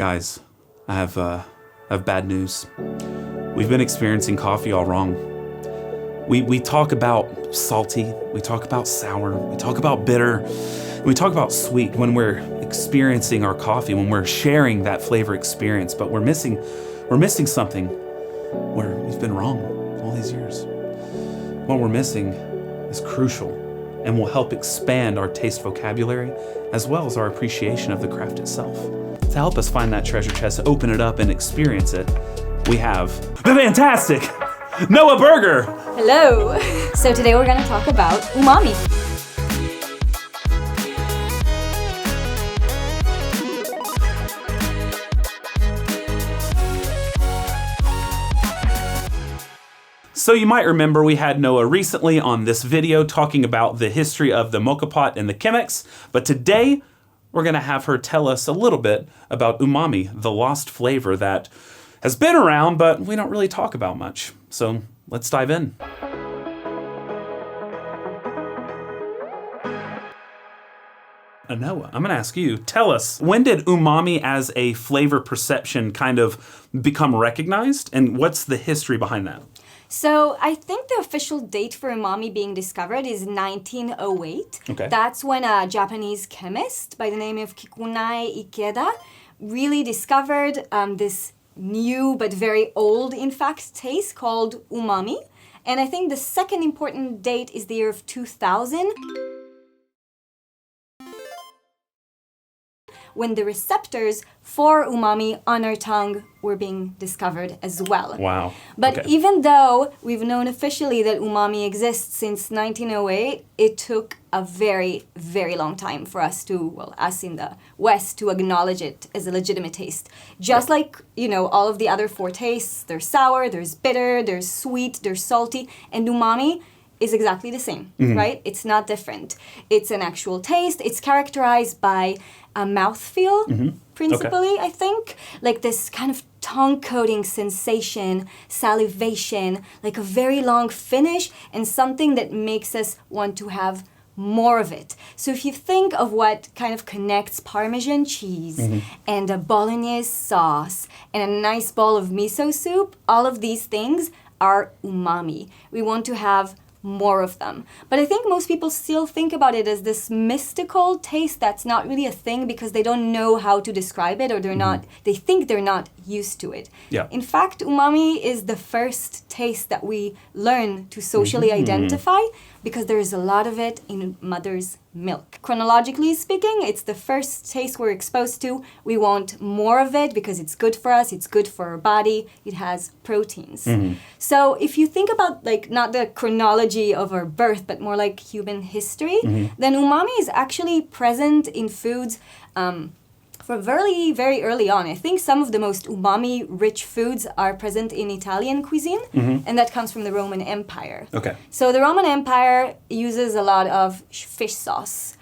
Guys, I have bad news. We've been experiencing coffee all wrong. We talk about salty, we talk about sour, we talk about bitter, we talk about sweet when we're experiencing our coffee, when we're sharing that flavor experience, but we're missing something where we've been wrong all these years. What we're missing is crucial and will help expand our taste vocabulary as well as our appreciation of the craft itself. To help us find that treasure chest, open it up and experience it, we have the fantastic Noah Berger. Hello. So today we're going to talk about umami. So you might remember we had Noah recently on this video talking about the history of the mocha pot and the Chemex, but today we're going to have her tell us a little bit about umami, the lost flavor that has been around, but we don't really talk about much. So let's dive in. Noah, I'm going to ask you, tell us, when did umami as a flavor perception kind of become recognized, and what's the history behind that? So I think the official date for umami being discovered is 1908. Okay. That's when a Japanese chemist by the name of Kikunai Ikeda really discovered this new but very old, in fact, taste called umami. And I think the second important date is the year of 2000. When the receptors for umami on our tongue were being discovered as well. Wow. But okay. Even though we've known officially that umami exists since 1908, it took a very, very long time for us us in the West, to acknowledge it as a legitimate taste. Just like, all of the other four tastes, there's sour, there's bitter, there's sweet, there's salty, and umami is exactly the same, right? It's not different. It's an actual taste. It's characterized by a mouthfeel, principally, I think. Like this kind of tongue-coating sensation, salivation, like a very long finish, and something that makes us want to have more of it. So if you think of what kind of connects Parmesan cheese and a bolognese sauce and a nice bowl of miso soup, all of these things are umami. We want to have more of them. But I think most people still think about it as this mystical taste that's not really a thing because they don't know how to describe it, or they think they're not used to it. Yeah. In fact, umami is the first taste that we learn to socially identify because there's a lot of it in mother's milk. Chronologically speaking, it's the first taste we're exposed to. We want more of it because it's good for us, it's good for our body, it has proteins. So if you think about not the chronology of our birth, but more like human history, then umami is actually present in foods for very, very early on. I think some of the most umami-rich foods are present in Italian cuisine, and that comes from the Roman Empire. Okay. So the Roman Empire uses a lot of fish sauce.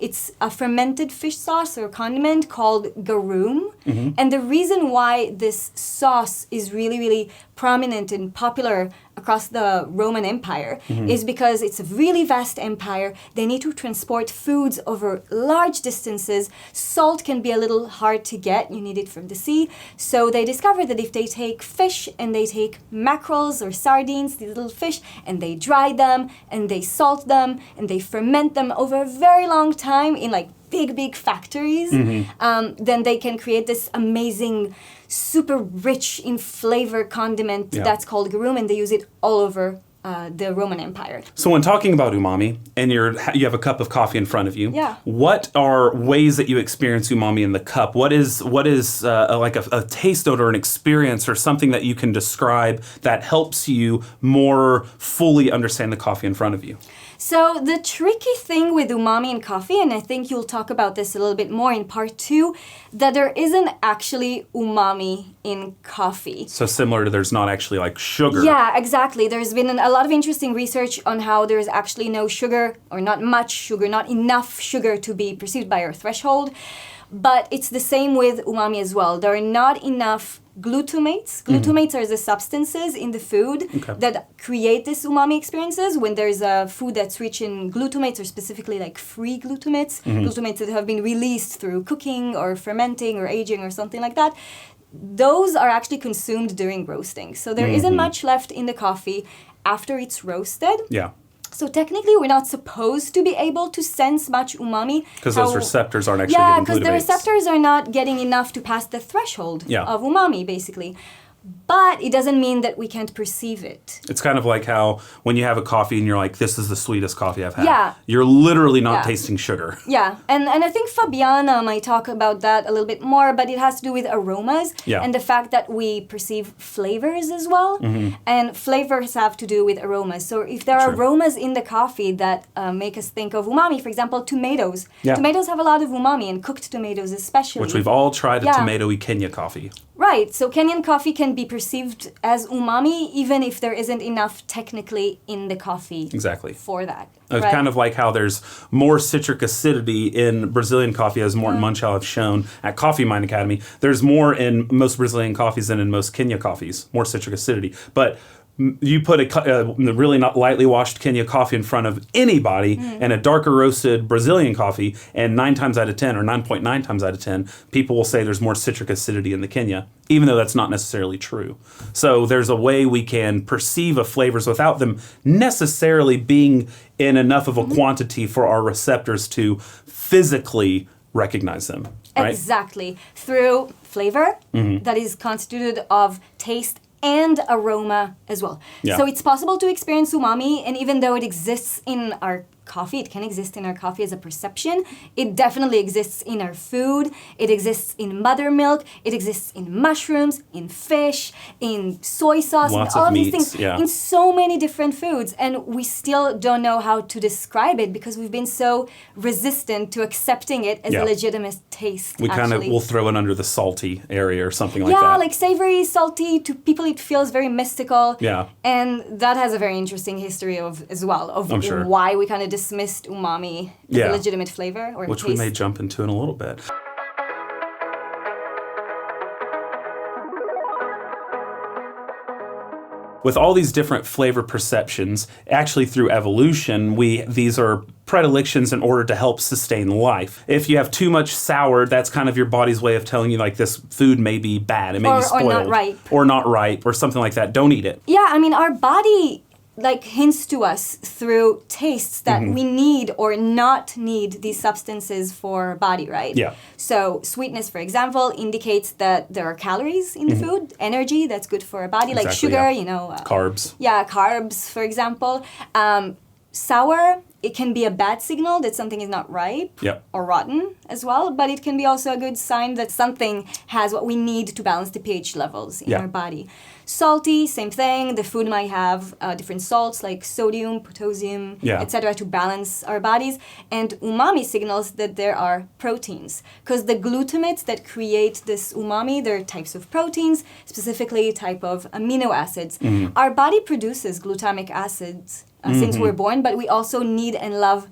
It's a fermented fish sauce or condiment called garum. And the reason why this sauce is really, really prominent and popular across the Roman Empire is because it's a really vast empire. They need to transport foods over large distances. Salt can be a little hard to get. You need it from the sea. So they discovered that if they take fish and they take mackerels or sardines, these little fish, and they dry them and they salt them and they ferment them over a very long time in big factories, then they can create this amazing, super rich in flavor condiment that's called garum, and they use it all over the Roman Empire. So when talking about umami, and you have a cup of coffee in front of you, what are ways that you experience umami in the cup? What is a taste odor, an experience, or something that you can describe that helps you more fully understand the coffee in front of you? So the tricky thing with umami in coffee, and I think you'll talk about this a little bit more in part 2, that there isn't actually umami in coffee. So similar to there's not actually sugar. Yeah, exactly. There's been a lot of interesting research on how there's actually no sugar, or not much sugar, not enough sugar to be perceived by our threshold. But it's the same with umami as well. There are not enough glutamates. Glutamates are the substances in the food that create this umami experiences. When there's a food that's rich in glutamates, or specifically like free glutamates, glutamates that have been released through cooking or fermenting or aging or something like that, those are actually consumed during roasting. So there isn't much left in the coffee after it's roasted. Yeah. So technically, we're not supposed to be able to sense much umami. Because those receptors aren't actually Yeah, getting because the glutamates. receptors are not getting enough to pass the threshold of umami, basically. But it doesn't mean that we can't perceive it. It's kind of like how when you have a coffee and you're like, this is the sweetest coffee I've had. Yeah. You're literally not tasting sugar. Yeah, and I think Fabiana might talk about that a little bit more, but it has to do with aromas and the fact that we perceive flavors as well. And flavors have to do with aromas. So if there are aromas in the coffee that make us think of umami, for example, tomatoes. Yeah. Tomatoes have a lot of umami, and cooked tomatoes especially. Which we've all tried a tomatoey Kenya coffee. Right, so Kenyan coffee can be perceived as umami even if there isn't enough technically in the coffee for that. It's kind of like how there's more citric acidity in Brazilian coffee, as Morten Munchau have shown at Coffee Mind Academy. There's more in most Brazilian coffees than in most Kenya coffees, more citric acidity. But you put a really not lightly washed Kenya coffee in front of anybody and a darker roasted Brazilian coffee, and 9 times out of 10 or 9.9 times out of 10, people will say there's more citric acidity in the Kenya, even though that's not necessarily true. So there's a way we can perceive of flavors without them necessarily being in enough of a quantity for our receptors to physically recognize them. Right? Exactly. Through flavor that is constituted of taste and aroma as well. Yeah. So it's possible to experience umami, and even though it exists in our coffee, it can exist in our coffee as a perception, it definitely exists in our food, it exists in mother milk, it exists in mushrooms, in fish, in soy sauce, Lots in all of these meats, things, yeah. in so many different foods, and we still don't know how to describe it because we've been so resistant to accepting it as a legitimate taste. We kind of will throw it under the salty area or something like that. Yeah, like savory, salty, to people it feels very mystical. Yeah. And that has a very interesting history of why we kind of dismissed umami as a legitimate flavor or which taste. we may jump into in a little bit. With all these different flavor perceptions, actually through evolution, these are predilections in order to help sustain life. If you have too much sour, that's kind of your body's way of telling you like this food may be bad, it may be spoiled. Or not ripe, or something like that. Don't eat it. Yeah, I mean, our body like hints to us through tastes that we need or not need these substances for our body, right? Yeah. So sweetness, for example, indicates that there are calories in the food, energy that's good for our body, like sugar, carbs. Yeah, carbs, for example. Sour, it can be a bad signal that something is not ripe or rotten as well, but it can be also a good sign that something has what we need to balance the pH levels in our body. Salty, same thing. The food might have different salts like sodium, potassium, etc. to balance our bodies. And umami signals that there are proteins. Because the glutamates that create this umami, they're types of proteins, specifically type of amino acids. Our body produces glutamic acids since we're born, but we also need and love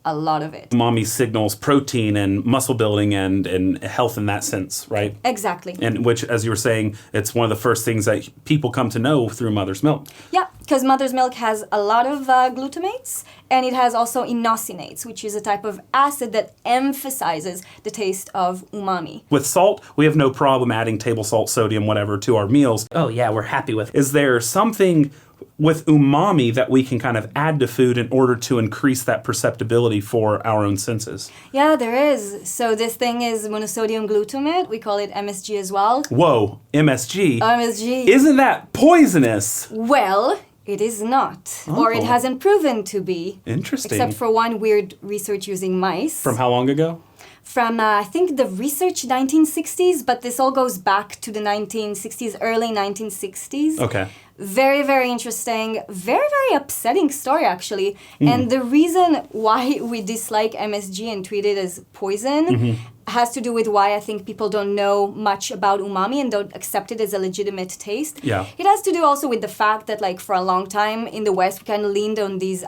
a lot of it. Umami signals protein and muscle building and health in that sense, right? Exactly. And which, as you were saying, it's one of the first things that people come to know through mother's milk. Yeah, because mother's milk has a lot of glutamates, and it has also inosinates, which is a type of acid that emphasizes the taste of umami. With salt, we have no problem adding table salt, sodium, whatever, to our meals. Oh yeah, we're happy with it. Is there something with umami that we can kind of add to food in order to increase that perceptibility for our own senses? Yeah, there is. So this thing is monosodium glutamate. We call it MSG as well. Whoa, MSG? MSG. Isn't that poisonous? Well, it is not. Or it hasn't proven to be. Interesting. Except for one weird research using mice. From how long ago? From, I think, the research 1960s, but this all goes back to the 1960s, early 1960s. Okay. Very, very interesting, very, very upsetting story, actually. And the reason why we dislike MSG and treat it as poison has to do with why I think people don't know much about umami and don't accept it as a legitimate taste. Yeah. It has to do also with the fact that, like, for a long time in the West, we kind of leaned on these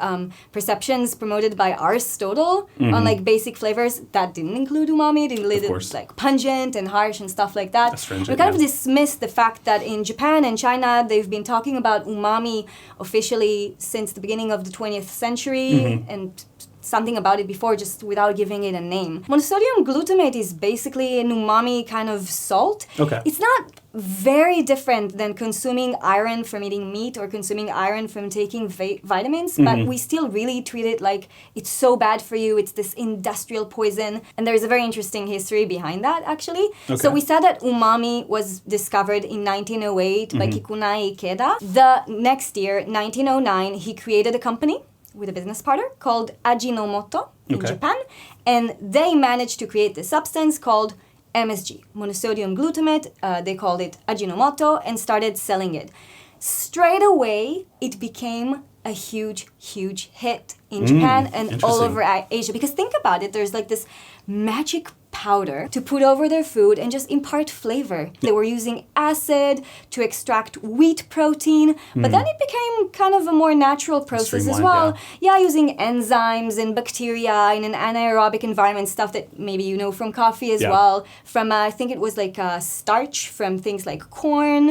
perceptions promoted by Aristotle on, like, basic flavors that didn't include umami. It included, like, pungent and harsh and stuff like that. Astringent, we kind of dismissed the fact that in Japan and China, they've been talking about umami officially since the beginning of the 20th century, and something about it before, just without giving it a name. Monosodium glutamate is basically an umami kind of salt. Okay. It's not very different than consuming iron from eating meat or consuming iron from taking vitamins, but we still really treat it like it's so bad for you. It's this industrial poison. And there's a very interesting history behind that, actually. Okay. So we said that umami was discovered in 1908 by Kikunai Ikeda. The next year, 1909, he created a company with a business partner called Ajinomoto in Japan, and they managed to create this substance called MSG, monosodium glutamate. They called it Ajinomoto and started selling it. Straight away, it became a huge, huge hit in Japan and all over Asia. Because think about it, there's like this magic powder to put over their food and just impart flavor. They were using acid to extract wheat protein, but then it became kind of a more natural process as well. Yeah, using enzymes and bacteria in an anaerobic environment, stuff that maybe you know from coffee as well. From, I think it was like starch from things like corn,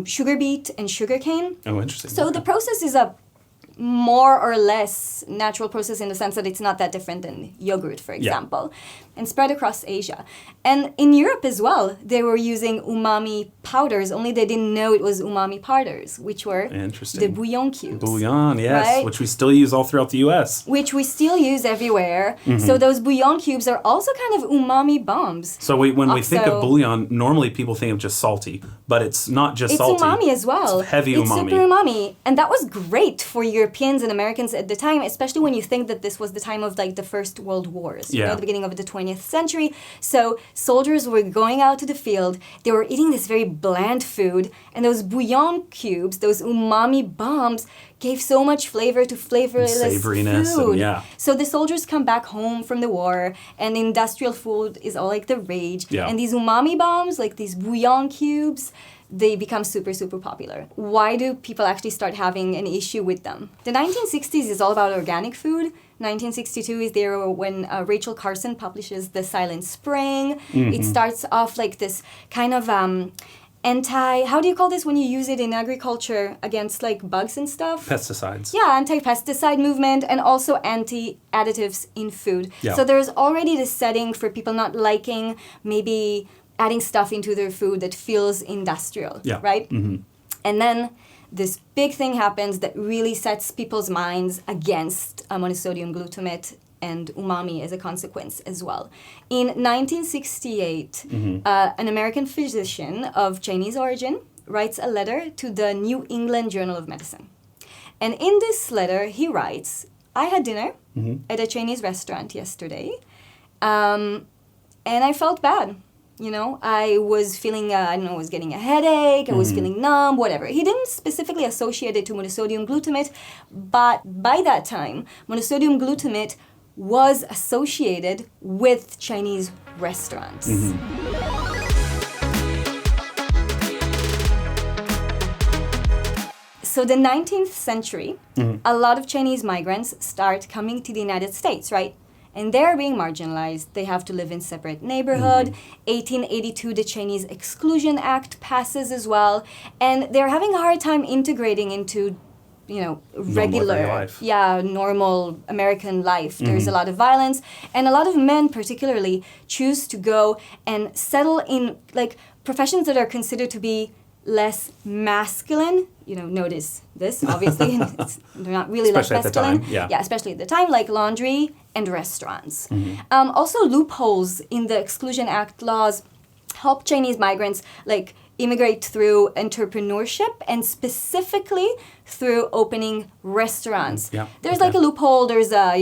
sugar beet, and sugarcane. Oh, interesting. So the process is a more or less natural process in the sense that it's not that different than yogurt, for example, and spread across Asia. And in Europe as well, they were using umami powders, only they didn't know it was umami powders, which were the bouillon cubes. Bouillon, yes, right? which we still use all throughout the U.S. Which we still use everywhere. So those bouillon cubes are also kind of umami bombs. So when we think of bouillon, normally people think of just salty, but it's not just salty. It's umami as well. It's heavy umami. It's super umami. And that was great for Europeans and Americans at the time, especially when you think that this was the time of like the First World Wars, you know, the beginning of the 20th century. So soldiers were going out to the field, they were eating this very bland food, and those bouillon cubes, those umami bombs, gave so much flavor to flavorless savoriness food. And, So the soldiers come back home from the war, and industrial food is all like the rage. And these umami bombs, like these bouillon cubes, they become super, super popular. Why do people actually start having an issue with them? The 1960s is all about organic food. 1962 is there when Rachel Carson publishes The Silent Spring. It starts off like this kind of how do you call this when you use it in agriculture against like bugs and stuff? Pesticides. Yeah, anti-pesticide movement and also anti-additives in food. So there's already this setting for people not liking maybe adding stuff into their food that feels industrial, right? And then this big thing happens that really sets people's minds against monosodium glutamate and umami as a consequence as well. In 1968, an American physician of Chinese origin writes a letter to the New England Journal of Medicine. And in this letter, he writes, I had dinner at a Chinese restaurant yesterday, and I felt bad. You know, I was feeling, I was getting a headache, I was feeling numb, whatever. He didn't specifically associate it to monosodium glutamate, but by that time, monosodium glutamate was associated with Chinese restaurants. So the 19th century, a lot of Chinese migrants start coming to the United States, right? And they're being marginalized. They have to live in separate neighborhood. 1882, the Chinese Exclusion Act passes as well. And they're having a hard time integrating into, you know, regular, normal American life. There's a lot of violence. And a lot of men particularly choose to go and settle in like professions that are considered to be less masculine. You know, notice this, obviously. They're not really especially less masculine. At the time, yeah, especially at the time, like laundry and restaurants. Also, loopholes in the Exclusion Act laws help Chinese migrants like immigrate through entrepreneurship and specifically through opening restaurants. There's like a loophole, there's a,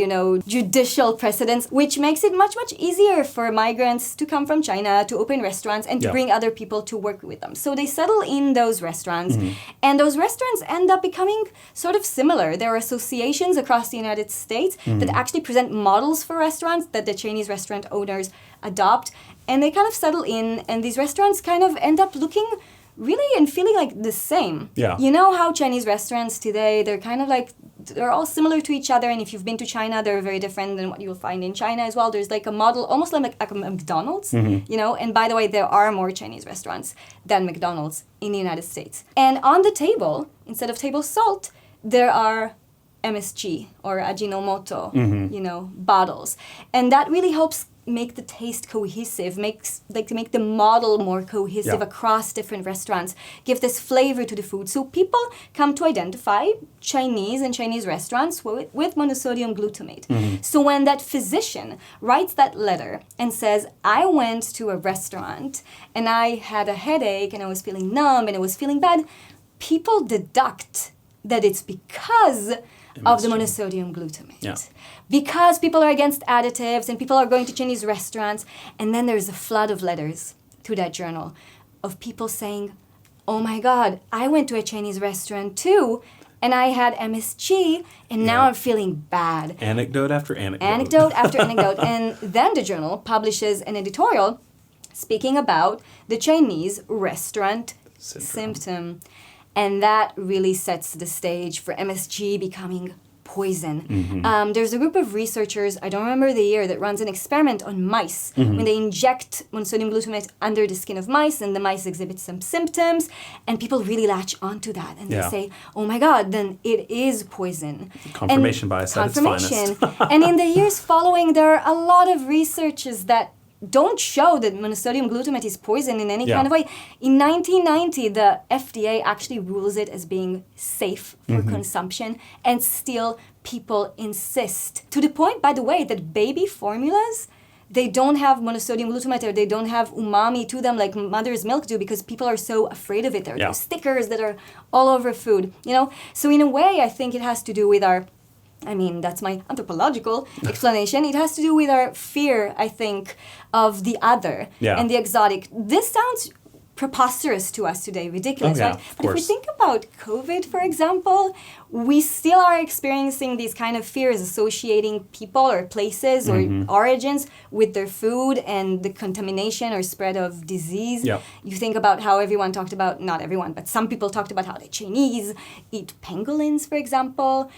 judicial precedence, which makes it much, much easier for migrants to come from China to open restaurants and to bring other people to work with them. So they settle in those restaurants, and those restaurants end up becoming sort of similar. There are associations across the United States that actually present models for restaurants that the Chinese restaurant owners adopt, and they kind of settle in, and these restaurants kind of end up looking really and feeling like the same. Yeah. You know how Chinese restaurants today, they're kind of like, they're all similar to each other, and if you've been to China, they're very different than what you'll find in China as well. There's like a model, almost like a McDonald's, you know, and by the way, there are more Chinese restaurants than McDonald's in the United States. And on the table, instead of table salt, there are MSG or Ajinomoto, you know, bottles. And that really helps make the taste cohesive, to make the model more cohesive across different restaurants, give this flavor to the food. So people come to identify Chinese and Chinese restaurants with monosodium glutamate. So when that physician writes that letter and says, I went to a restaurant and I had a headache and I was feeling numb and I was feeling bad, people deduct that it's because of the monosodium glutamate. Yeah. Because people are against additives and people are going to Chinese restaurants. And then there's a flood of letters to that journal of people saying, oh my God, I went to a Chinese restaurant too and I had MSG and now I'm feeling bad. Anecdote after anecdote. Anecdote after anecdote. And then the journal publishes an editorial speaking about the Chinese restaurant symptom. And that really sets the stage for MSG becoming poison. There's a group of researchers, I don't remember the year, that runs an experiment on mice when they inject monosodium glutamate under the skin of mice and the mice exhibit some symptoms and people really latch onto that and they say, oh my God, then it is poison. Confirmation bias at its finest. And in the years following, there are a lot of researches that don't show that monosodium glutamate is poison in any kind of way. In 1990, the FDA actually rules it as being safe for consumption, and still people insist. To the point, by the way, that baby formulas, they don't have monosodium glutamate or they don't have umami to them like mother's milk do because people are so afraid of it. There are those stickers that are all over food, you know? So in a way, I think it has to do with that's my anthropological explanation. It has to do with our fear, I think, of the other and the exotic. This sounds preposterous to us today, ridiculous, right? But if we think about COVID, for example, we still are experiencing these kind of fears associating people or places or origins with their food and the contamination or spread of disease. You think about how everyone talked about, not everyone, but some people talked about how the Chinese eat pangolins, for example.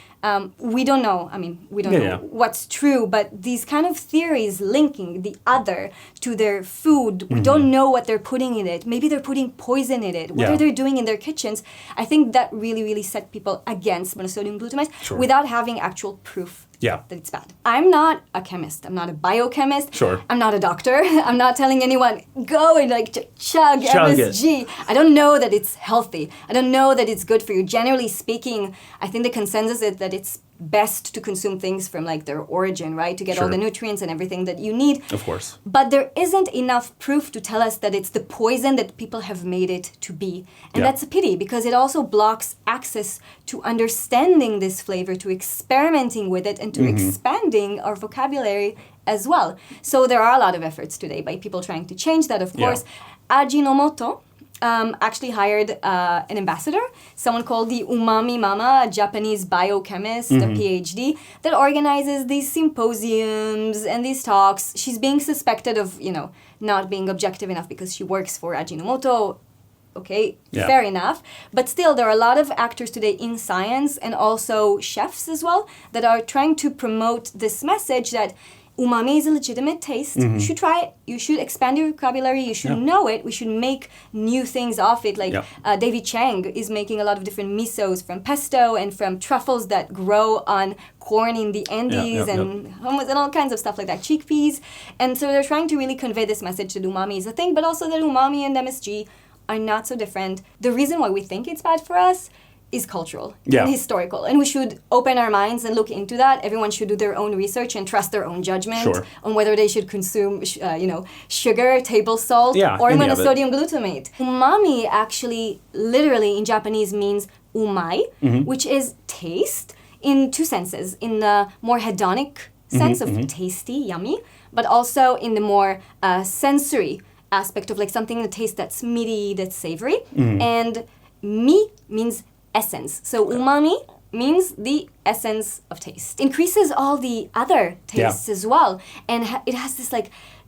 We don't know. We don't know what's true, but these kind of theories linking the other to their food, we don't know what they're putting in it. Maybe they're putting poison in it. What are they doing in their kitchens? I think that really, really set people against monosodium glutamate without having actual proof that it's bad. I'm not a chemist. I'm not a biochemist. I'm not a doctor. I'm not telling anyone, go and chug MSG. I don't know that it's healthy. I don't know that it's good for you. Generally speaking, I think the consensus is that it's best to consume things from their origin, right? To get all the nutrients and everything that you need. Of course. But there isn't enough proof to tell us that it's the poison that people have made it to be. And that's a pity because it also blocks access to understanding this flavor, to experimenting with it, and to expanding our vocabulary as well. So there are a lot of efforts today by people trying to change that, of course. Ajinomoto actually hired an ambassador, someone called the Umami Mama, a Japanese biochemist, a PhD, that organizes these symposiums and these talks. She's being suspected of, not being objective enough because she works for Ajinomoto. Okay, fair enough. But still, there are a lot of actors today in science and also chefs as well that are trying to promote this message that umami is a legitimate taste. You should try it. You should expand your vocabulary. You should know it. We should make new things off it. David Chang is making a lot of different misos from pesto and from truffles that grow on corn in the Andes and hummus and all kinds of stuff like that, chickpeas. And so they're trying to really convey this message that umami is a thing, but also that umami and MSG are not so different. The reason why we think it's bad for us is cultural and historical. And we should open our minds and look into that. Everyone should do their own research and trust their own judgment on whether they should consume, sugar, table salt, or monosodium glutamate. Umami actually, literally in Japanese means umai, which is taste in two senses. In the more hedonic sense of tasty, yummy, but also in the more sensory aspect of something that tastes that's meaty, that's savory. And mi means essence. So umami means the essence of taste. Increases all the other tastes as well. And it has this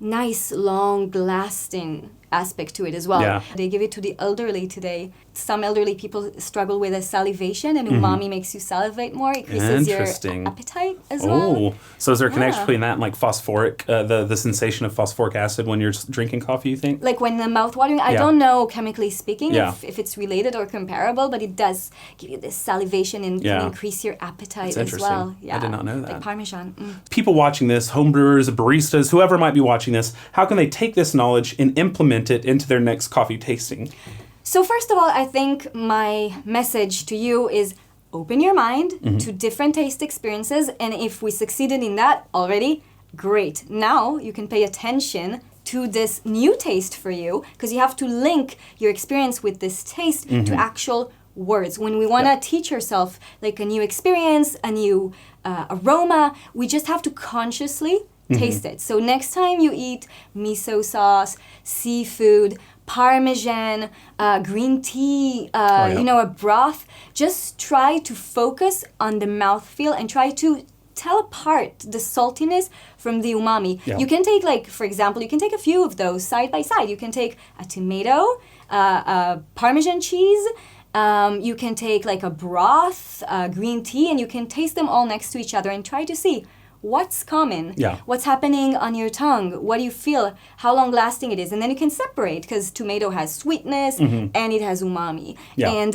nice, long-lasting aspect to it as well. Yeah. They give it to the elderly today. Some elderly people struggle with a salivation, and umami makes you salivate more. It increases your appetite as well. Oh, so is there a connection between that and like phosphoric, the sensation of phosphoric acid when you're drinking coffee, you think? Like when the mouth-watering, I don't know, chemically speaking, if it's related or comparable, but it does give you this salivation and can increase your appetite as well. Yeah. I did not know that. Like Parmesan. People watching this, homebrewers, baristas, whoever might be watching this, how can they take this knowledge and implement it into their next coffee tasting? So first of all, I think my message to you is open your mind to different taste experiences, and if we succeeded in that already, great. Now you can pay attention to this new taste for you, because you have to link your experience with this taste to actual words. When we want to teach ourselves like a new experience, a new aroma, we just have to consciously taste it. So next time you eat miso sauce, seafood, Parmesan, green tea, a broth, just try to focus on the mouthfeel and try to tell apart the saltiness from the umami. Yeah. You can take, like, for example, you can take a few of those side by side. You can take a tomato, Parmesan cheese, you can take like a broth, green tea, and you can taste them all next to each other and try to see what's common, what's happening on your tongue, what do you feel, how long lasting it is. And then you can separate, because tomato has sweetness and it has umami. And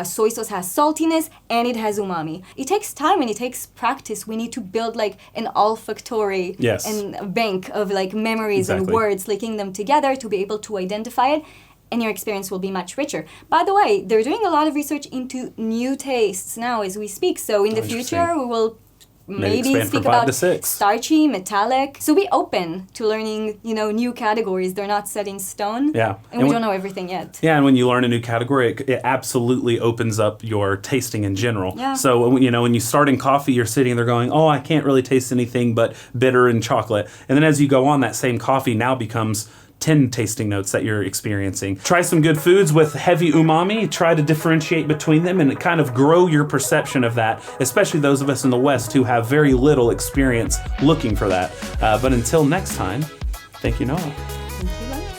soy sauce has saltiness and it has umami. It takes time and it takes practice. We need to build like an olfactory and a bank of like memories and words, linking them together to be able to identify it. And your experience will be much richer. By the way, they're doing a lot of research into new tastes now as we speak. So in the future, we will maybe speak about starchy, metallic. So be open to learning, new categories. They're not set in stone. Yeah. And we don't know everything yet. Yeah, and when you learn a new category, it absolutely opens up your tasting in general. Yeah. So, when you start in coffee, you're sitting there going, oh, I can't really taste anything but bitter and chocolate. And then as you go on, that same coffee now becomes 10 tasting notes that you're experiencing. Try some good foods with heavy umami. Try to differentiate between them and kind of grow your perception of that, especially those of us in the West who have very little experience looking for that. But until next time, thank you, Noah.